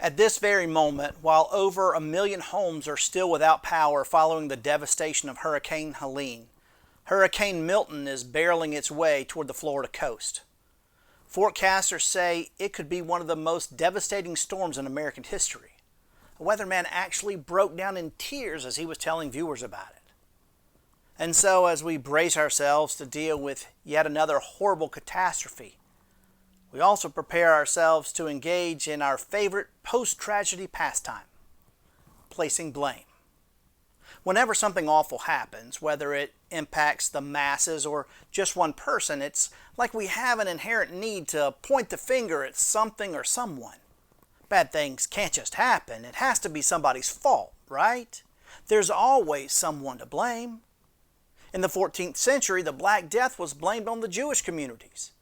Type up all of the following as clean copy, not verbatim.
At this very moment, while over 1 million homes are still without power following the devastation of Hurricane Helene, Hurricane Milton is barreling its way toward the Florida coast. Forecasters say it could be one of the most devastating storms in American history. A weatherman actually broke down in tears as he was telling viewers about it. And so, as we brace ourselves to deal with yet another horrible catastrophe, we also prepare ourselves to engage in our favorite post-tragedy pastime, placing blame. Whenever something awful happens, whether it impacts the masses or just one person, it's like we have an inherent need to point the finger at something or someone. Bad things can't just happen. It has to be somebody's fault, right? There's always someone to blame. In the 14th century, the Black Death was blamed on the Jewish communities.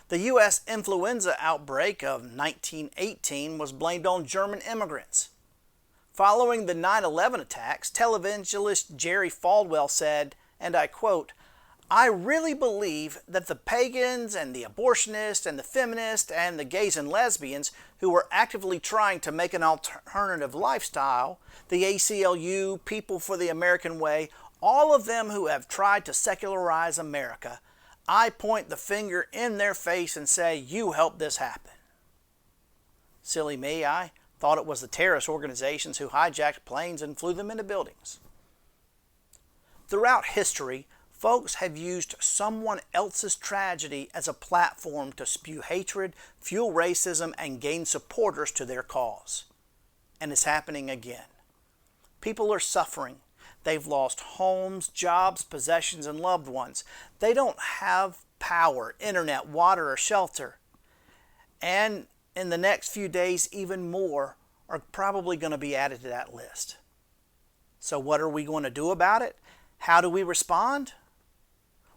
The U.S. influenza outbreak of 1918 was blamed on German immigrants. Following the 9/11 attacks, televangelist Jerry Falwell said, and I quote, "I really believe that the pagans and the abortionists and the feminists and the gays and lesbians who were actively trying to make an alternative lifestyle, the ACLU, People for the American Way, all of them who have tried to secularize America, I point the finger in their face and say, you helped this happen." Silly me, I thought it was the terrorist organizations who hijacked planes and flew them into buildings. Throughout history, folks have used someone else's tragedy as a platform to spew hatred, fuel racism, and gain supporters to their cause. And it's happening again. People are suffering. They've lost homes, jobs, possessions, and loved ones. They don't have power, internet, water, or shelter. And in the next few days, even more are probably going to be added to that list. So what are we going to do about it? How do we respond?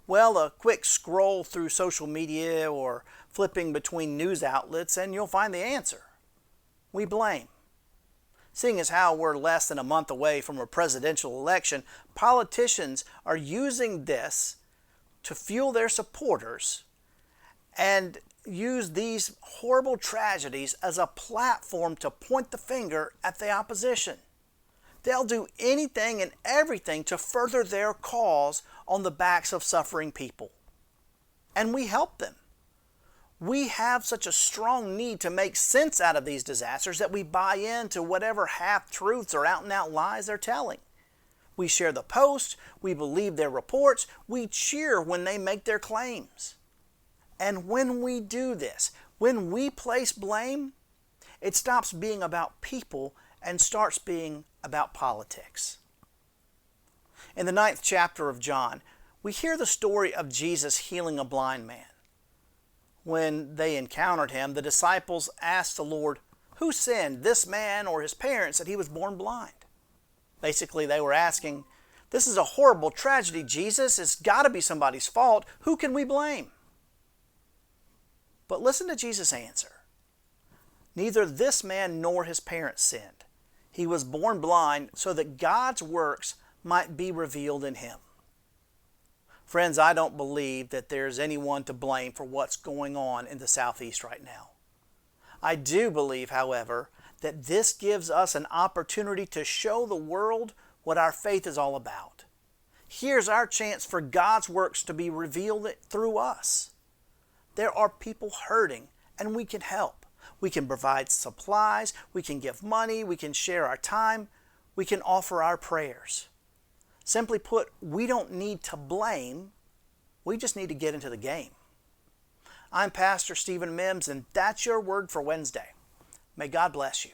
Well, a quick scroll through social media or flipping between news outlets and you'll find the answer. We blame. Seeing as how we're less than a month away from a presidential election, politicians are using this to fuel their supporters and use these horrible tragedies as a platform to point the finger at the opposition. They'll do anything and everything to further their cause on the backs of suffering people. And we help them. We have such a strong need to make sense out of these disasters that we buy into whatever half-truths or out-and-out lies they're telling. We share the posts, we believe their reports, we cheer when they make their claims. And when we do this, when we place blame, it stops being about people and starts being about politics. In the 9th chapter of John, we hear the story of Jesus healing a blind man. When they encountered him, the disciples asked the Lord, who sinned, this man or his parents, that he was born blind? Basically, they were asking, this is a horrible tragedy, Jesus. It's got to be somebody's fault. Who can we blame? But listen to Jesus' answer. Neither this man nor his parents sinned. He was born blind so that God's works might be revealed in him. Friends, I don't believe that there's anyone to blame for what's going on in the Southeast right now. I do believe, however, that this gives us an opportunity to show the world what our faith is all about. Here's our chance for God's works to be revealed through us. There are people hurting, and we can help. We can provide supplies, we can give money, we can share our time, we can offer our prayers. Simply put, we don't need to blame, we just need to get into the game. I'm Pastor Stephen Mims, and that's your Word for Wednesday. May God bless you.